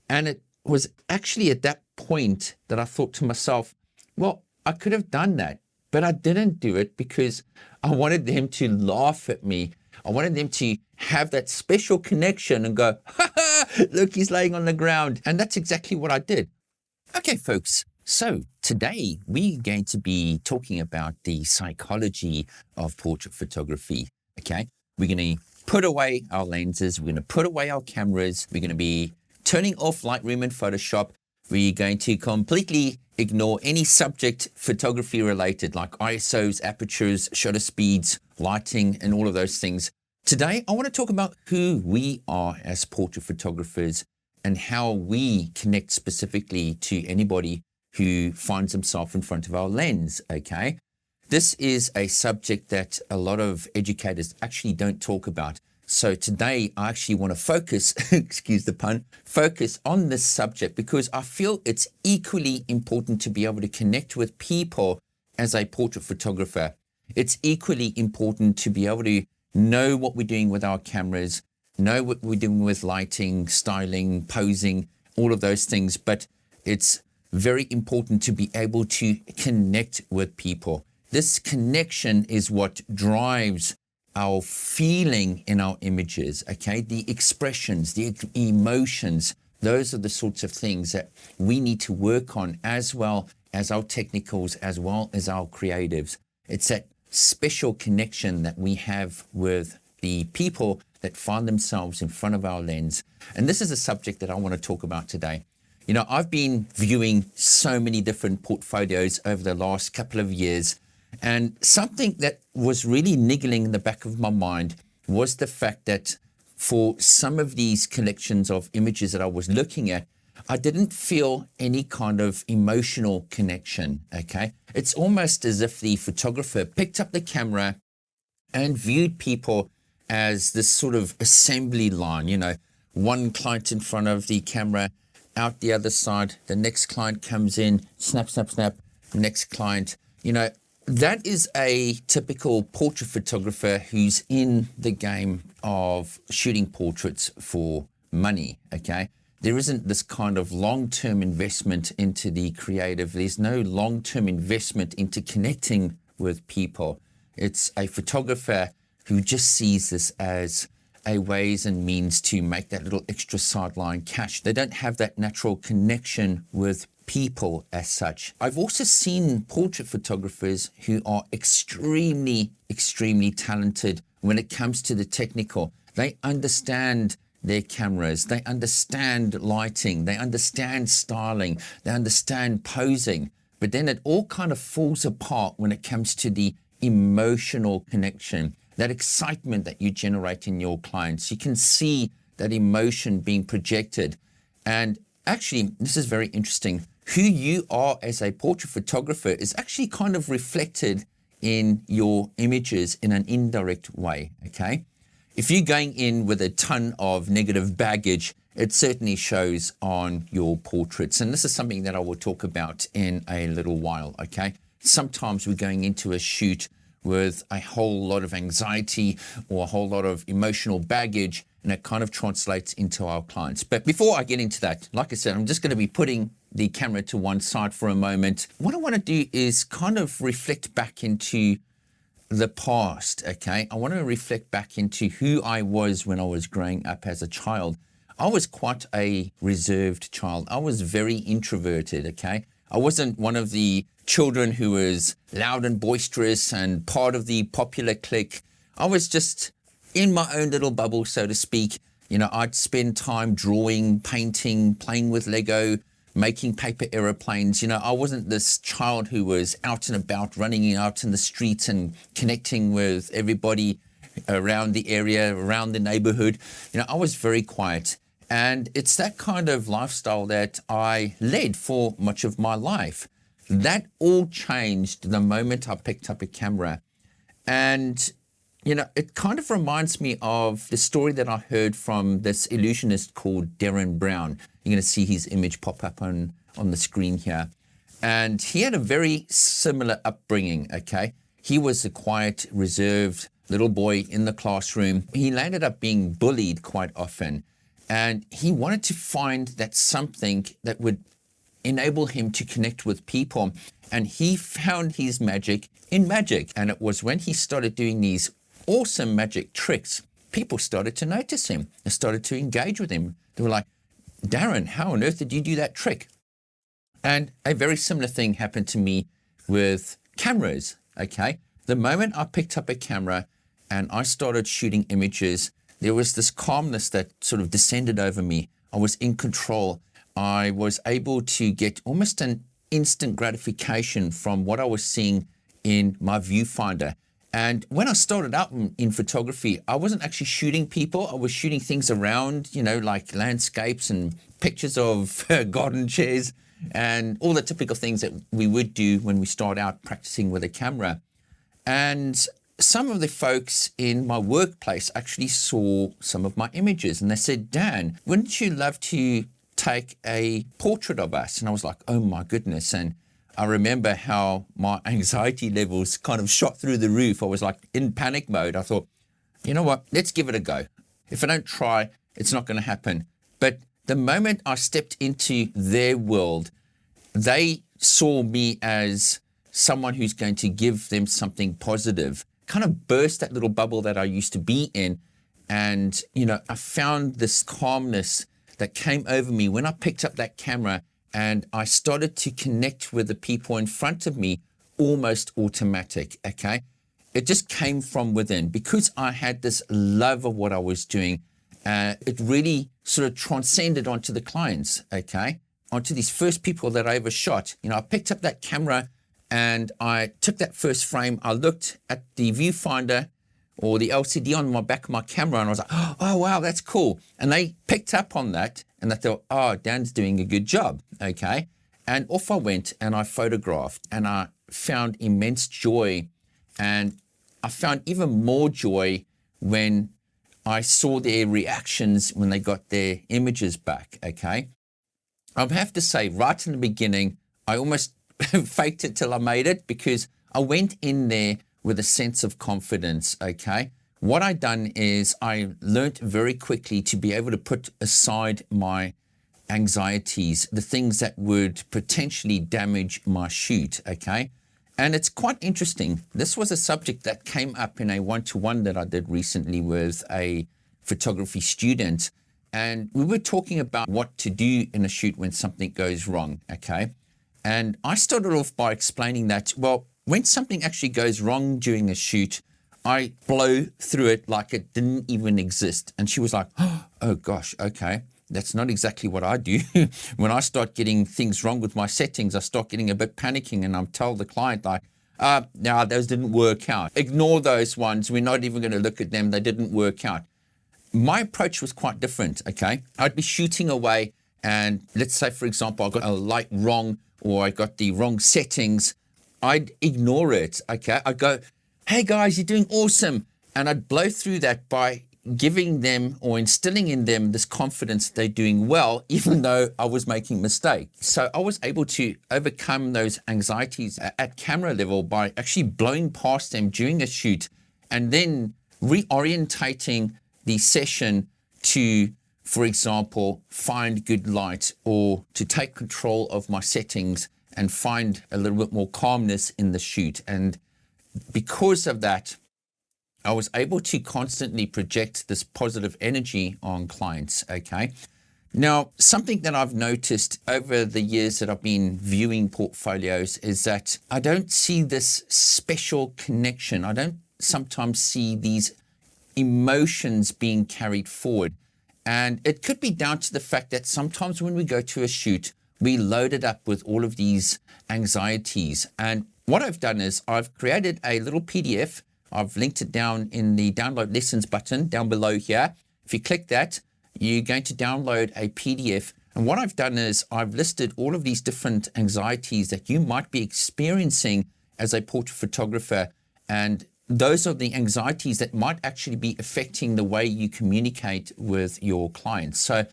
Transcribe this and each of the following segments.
And it was actually at that point that I thought to myself, well, I could have done that, but I didn't do it because I wanted them to laugh at me. I wanted them to have that special connection and go, ha ha, look, he's laying on the ground. And that's exactly what I did. Okay, folks. So today we're going to be talking about the psychology of portrait photography. Okay. We're going to put away our lenses. We're going to put away our cameras. We're going to be turning off Lightroom and Photoshop. We're going to completely ignore any subject photography related like ISOs, apertures, shutter speeds, lighting, and all of those things. Today, I want to talk about who we are as portrait photographers and how we connect specifically to anybody who finds himself in front of our lens, okay? This is a subject that a lot of educators actually don't talk about. So today I actually want to focus, excuse the pun, focus on this subject because I feel it's equally important to be able to connect with people as a portrait photographer. It's equally important to be able to know what we're doing with our cameras, know what we're doing with lighting, styling, posing, all of those things. But it's very important to be able to connect with people. This connection is what drives our feeling in our images, okay? The expressions, the emotions, those are the sorts of things that we need to work on as well as our technicals, as well as our creatives. It's that special connection that we have with the people that find themselves in front of our lens. And this is a subject that I want to talk about today. You know, I've been viewing so many different portfolios over the last couple of years, and something that was really niggling in the back of my mind was the fact that for some of these collections of images that I was looking at, I didn't feel any kind of emotional connection, okay? It's almost as if the photographer picked up the camera and viewed people as this sort of assembly line, you know, one client in front of the camera, out the other side, the next client comes in, snap, snap, snap, next client, you know. That is a typical portrait photographer who's in the game of shooting portraits for money, okay? There isn't this kind of long-term investment into the creative. There's no long-term investment into connecting with people. It's a photographer who just sees this as a ways and means to make that little extra sideline cash. They don't have that natural connection with people as such. I've also seen portrait photographers who are extremely, extremely talented when it comes to the technical. They understand their cameras, they understand lighting, they understand styling, they understand posing, but then it all kind of falls apart when it comes to the emotional connection, that excitement that you generate in your clients. You can see that emotion being projected. And actually, this is very interesting. Who you are as a portrait photographer is actually kind of reflected in your images in an indirect way, okay? If you're going in with a ton of negative baggage, it certainly shows on your portraits. And this is something that I will talk about in a little while, okay? Sometimes we're going into a shoot with a whole lot of anxiety or a whole lot of emotional baggage, and it kind of translates into our clients. But before I get into that, like I said, I'm just going to be putting the camera to one side for a moment. What I want to do is kind of reflect back into the past, okay? I want to reflect back into who I was when I was growing up as a child. I was quite a reserved child. I was very introverted, okay? I wasn't one of the children who was loud and boisterous and part of the popular clique. I was just in my own little bubble, so to speak. You know, I'd spend time drawing, painting, playing with Lego, making paper aeroplanes. You know, I wasn't this child who was out and about, running out in the streets and connecting with everybody around the area, around the neighborhood. You know, I was very quiet. And it's that kind of lifestyle that I led for much of my life. That all changed the moment I picked up a camera. And, you know, it kind of reminds me of the story that I heard from this illusionist called Darren Brown. You're going to see his image pop up on the screen here. And he had a very similar upbringing, okay? He was a quiet, reserved little boy in the classroom. He landed up being bullied quite often. And he wanted to find that something that would enable him to connect with people. And he found his magic in magic. And it was when he started doing these awesome magic tricks, people started to notice him and started to engage with him. They were like, Darren, how on earth did you do that trick? And a very similar thing happened to me with cameras, okay? The moment I picked up a camera and I started shooting images, there was this calmness that sort of descended over me. I was in control. I was able to get almost an instant gratification from what I was seeing in my viewfinder. And when I started out in photography, I wasn't actually shooting people. I was shooting things around, like landscapes and pictures of garden chairs and all the typical things that we would do when we start out practicing with a camera. And some of the folks in my workplace actually saw some of my images and they said, Dan, wouldn't you love to take a portrait of us? And I was like, oh my goodness. And I remember how my anxiety levels kind of shot through the roof. I was like in panic mode. I thought, you know what, let's give it a go. If I don't try, it's not going to happen. But the moment I stepped into their world, they saw me as someone who's going to give them something positive, kind of burst that little bubble that I used to be in. And, I found this calmness that came over me when I picked up that camera and I started to connect with the people in front of me almost automatic, okay? It just came from within because I had this love of what I was doing. It really sort of transcended onto the clients, okay? Onto these first people that I ever shot. I picked up that camera and I took that first frame. I looked at the viewfinder or the LCD on my back of my camera and I was like, oh, wow, that's cool. And they picked up on that and they thought, oh, Dan's doing a good job, okay? And off I went and I photographed and I found immense joy. And I found even more joy when I saw their reactions when they got their images back, okay? I have to say, right in the beginning, I almost faked it till I made it because I went in there with a sense of confidence, okay? What I done is I learned very quickly to be able to put aside my anxieties, the things that would potentially damage my shoot, okay? And it's quite interesting. This was a subject that came up in a one-to-one that I did recently with a photography student. And we were talking about what to do in a shoot when something goes wrong, okay? And I started off by explaining that, well, when something actually goes wrong during a shoot, I blow through it like it didn't even exist. And she was like, oh gosh, okay. That's not exactly what I do. When I start getting things wrong with my settings, I start getting a bit panicking and I'm told the client like, no, those didn't work out. Ignore those ones. We're not even going to look at them. They didn't work out. My approach was quite different, okay? I'd be shooting away and let's say, for example, I got a light wrong or I got the wrong settings. I'd ignore it, okay? I'd go, hey guys, you're doing awesome. And I'd blow through that by giving them or instilling in them this confidence that they're doing well, even though I was making mistakes. So I was able to overcome those anxieties at camera level by actually blowing past them during a shoot and then reorientating the session to, for example, find good light or to take control of my settings and find a little bit more calmness in the shoot. And because of that, I was able to constantly project this positive energy on clients, okay? Now, something that I've noticed over the years that I've been viewing portfolios is that I don't see this special connection. I don't sometimes see these emotions being carried forward. And it could be down to the fact that sometimes when we go to a shoot, we load it up with all of these anxieties. And what I've done is I've created a little PDF. I've linked it down in the download lessons button down below here. If you click that, you're going to download a PDF. And what I've done is I've listed all of these different anxieties that you might be experiencing as a portrait photographer. And those are the anxieties that might actually be affecting the way you communicate with your clients. So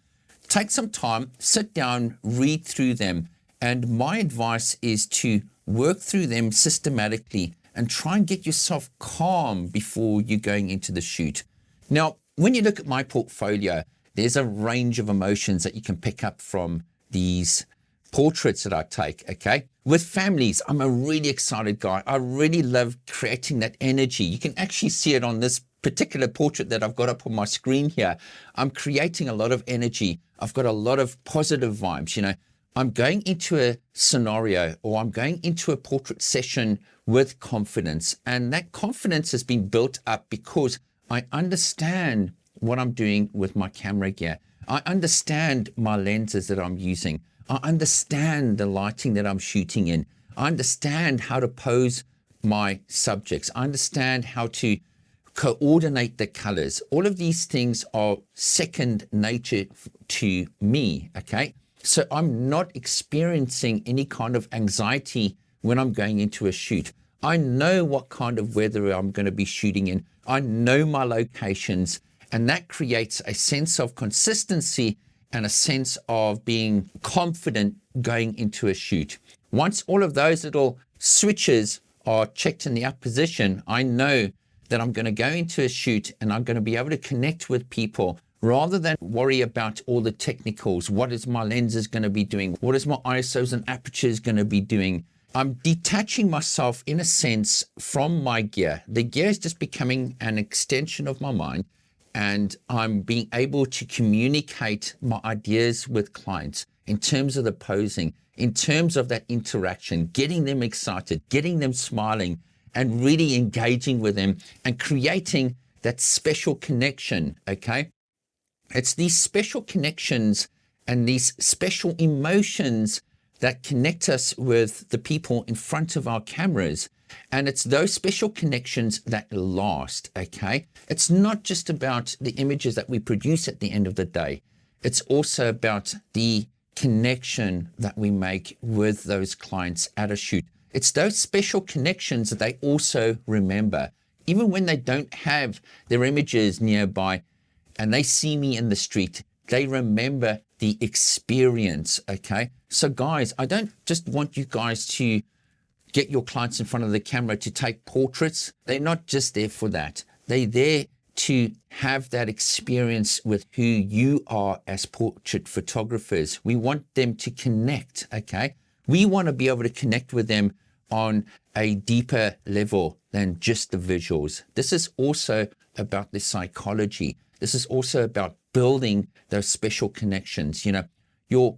take some time, sit down, read through them. And my advice is to work through them systematically and try and get yourself calm before you're going into the shoot. Now, when you look at my portfolio, there's a range of emotions that you can pick up from these portraits that I take, okay? With families, I'm a really excited guy. I really love creating that energy. You can actually see it on this particular portrait that I've got up on my screen here. I'm creating a lot of energy. I've got a lot of positive vibes, you know. I'm going into a scenario or I'm going into a portrait session with confidence, and that confidence has been built up because I understand what I'm doing with my camera gear. I understand my lenses that I'm using. I understand the lighting that I'm shooting in. I understand how to pose my subjects. I understand how to coordinate the colors. All of these things are second nature to me, okay? So I'm not experiencing any kind of anxiety when I'm going into a shoot. I know what kind of weather I'm going to be shooting in. I know my locations, and that creates a sense of consistency and a sense of being confident going into a shoot. Once all of those little switches are checked in the up position, I know that I'm going to go into a shoot and I'm going to be able to connect with people rather than worry about all the technicals. What is my lenses going to be doing? What is my ISOs and apertures going to be doing? I'm detaching myself in a sense from my gear. The gear is just becoming an extension of my mind, and I'm being able to communicate my ideas with clients in terms of the posing, in terms of that interaction, getting them excited, getting them smiling, and really engaging with them and creating that special connection, okay? It's these special connections and these special emotions that connect us with the people in front of our cameras. And it's those special connections that last, okay? It's not just about the images that we produce at the end of the day. It's also about the connection that we make with those clients at a shoot. It's those special connections that they also remember. Even when they don't have their images nearby and they see me in the street, they remember the experience, okay? So guys, I don't just want you guys to get your clients in front of the camera to take portraits. They're not just there for that. They're there to have that experience with who you are as portrait photographers. We want them to connect, okay? We want to be able to connect with them on a deeper level than just the visuals. This is also about the psychology. This is also about building those special connections. You know, your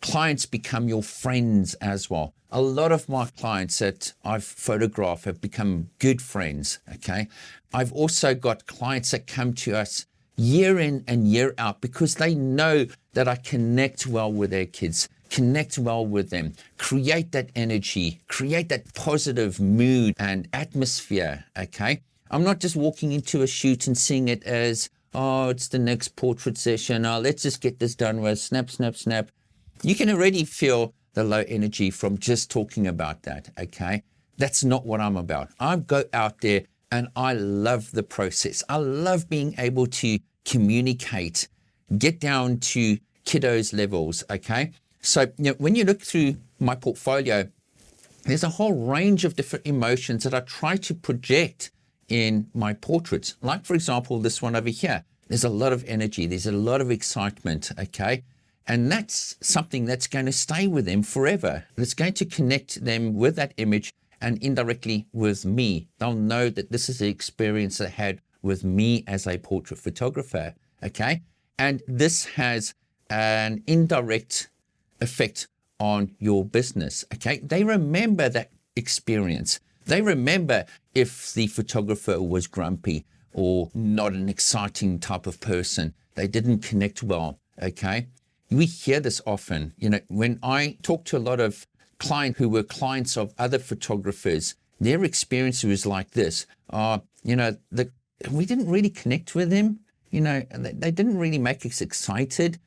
clients become your friends as well. A lot of my clients that I've photographed have become good friends, okay? I've also got clients that come to us year in and year out because they know that I connect well with their kids, connect well with them, create that energy, create that positive mood and atmosphere, okay? I'm not just walking into a shoot and seeing it as, oh, it's the next portrait session. Oh, let's just get this done with, snap, snap, snap. You can already feel the low energy from just talking about that, okay? That's not what I'm about. I go out there and I love the process. I love being able to communicate, get down to kiddos levels, okay? So, you know, when you look through my portfolio, there's a whole range of different emotions that I try to project in my portraits. Like, for example, this one over here. There's a lot of energy. There's a lot of excitement, okay? And that's something that's going to stay with them forever. It's going to connect them with that image and indirectly with me. They'll know that this is the experience they had with me as a portrait photographer, okay? And this has an indirect effect on your business, okay? They remember that experience. They remember if the photographer was grumpy or not an exciting type of person. They didn't connect well, okay? We hear this often. You know, when I talk to a lot of clients who were clients of other photographers, their experience was like this. You know, we didn't really connect with them. You know, they didn't really make us excited.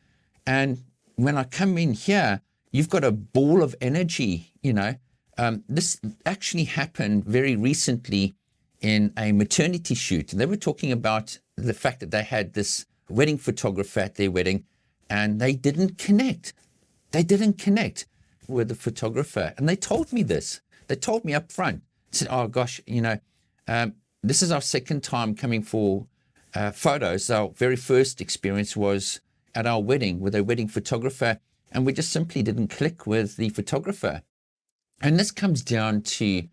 And when I come in here, you've got a ball of energy, you know. This actually happened very recently in a maternity shoot. They were talking about the fact that they had this wedding photographer at their wedding, and they didn't connect. They didn't connect with the photographer. And they told me this. They told me up front. They said, oh gosh, you know, this is our second time coming for photos. Our very first experience was at our wedding with a wedding photographer, and we just simply didn't click with the photographer. And this comes down to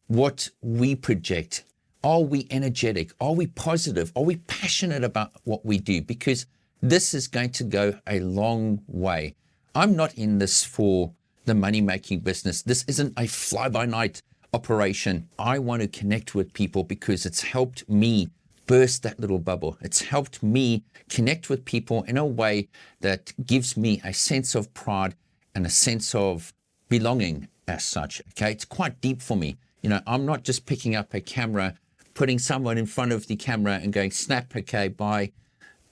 what we project. Are we energetic? Are we positive? Are we passionate about what we do? Because this is going to go a long way. I'm not in this for the money-making business. This isn't a fly-by-night operation. I want to connect with people because it's helped me burst that little bubble. It's helped me connect with people in a way that gives me a sense of pride and a sense of belonging as such. Okay, it's quite deep for me. You know, I'm not just picking up a camera, putting someone in front of the camera and going, snap, okay, bye.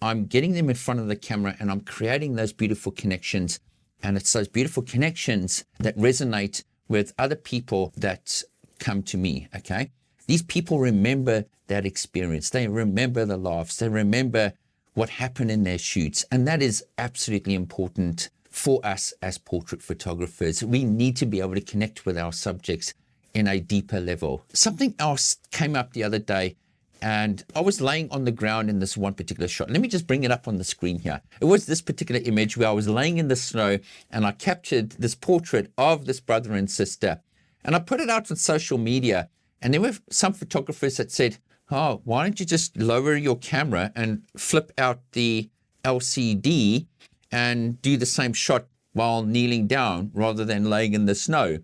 I'm getting them in front of the camera and I'm creating those beautiful connections. And it's those beautiful connections that resonate with other people that come to me, okay? These people remember that experience. They remember the laughs. They remember what happened in their shoots. And that is absolutely important for us as portrait photographers. We need to be able to connect with our subjects in a deeper level. Something else came up the other day, and I was laying on the ground in this one particular shot. Let me just bring it up on the screen here. It was this particular image where I was laying in the snow and I captured this portrait of this brother and sister. And I put it out on social media, and there were some photographers that said, oh, why don't you just lower your camera and flip out the LCD and do the same shot while kneeling down rather than laying in the snow?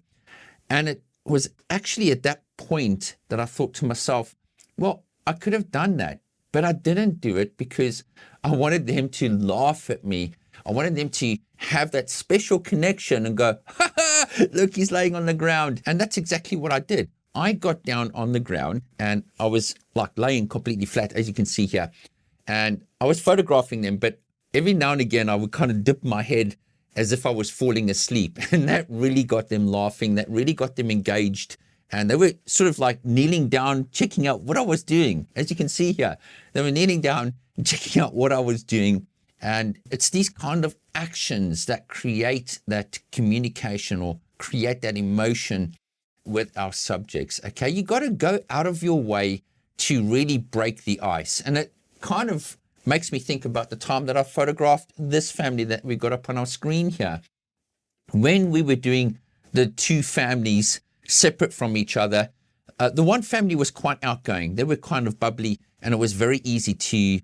And it was actually at that point that I thought to myself, well, I could have done that, but I didn't do it because I wanted them to laugh at me. I wanted them to have that special connection and go, ha ha, look, he's laying on the ground. And that's exactly what I did. I got down on the ground and I was like laying completely flat, as you can see here. And I was photographing them, but every now and again, I would kind of dip my head as if I was falling asleep. And that really got them laughing. That really got them engaged. And they were sort of like kneeling down, checking out what I was doing. As you can see here, they were kneeling down and checking out what I was doing. And it's these kind of actions that create that communication or create that emotion with our subjects. Okay, you got to go out of your way to really break the ice. And it kind of makes me think about the time that I photographed this family that we got up on our screen here. When we were doing the two families separate from each other, the one family was quite outgoing. They were kind of bubbly, and it was very easy to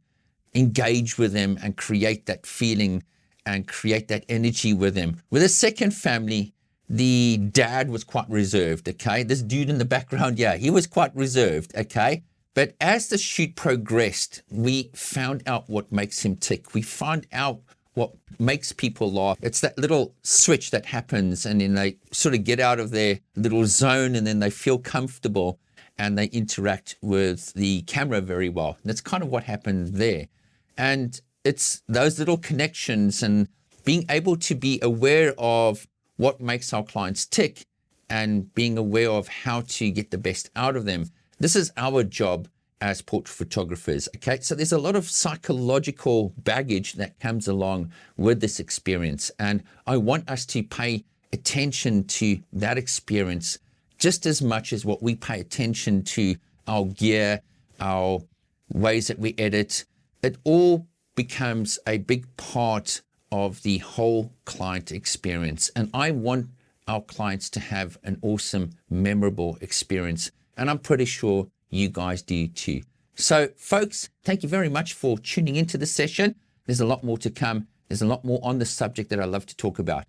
engage with them and create that feeling and create that energy with them. With the second family, the dad was quite reserved, okay? This dude in the background, yeah, he was quite reserved, okay? But as the shoot progressed, we found out what makes him tick. We found out what makes people laugh. It's that little switch that happens, and then they sort of get out of their little zone, and then they feel comfortable and they interact with the camera very well. And that's kind of what happened there. And it's those little connections and being able to be aware of what makes our clients tick and being aware of how to get the best out of them. This is our job as portrait photographers, okay? So there's a lot of psychological baggage that comes along with this experience. And I want us to pay attention to that experience just as much as what we pay attention to our gear, our ways that we edit. It all becomes a big part of the whole client experience. And I want our clients to have an awesome, memorable experience. And I'm pretty sure you guys do too. So folks, thank you very much for tuning into the session. There's a lot more to come. There's a lot more on the subject that I love to talk about.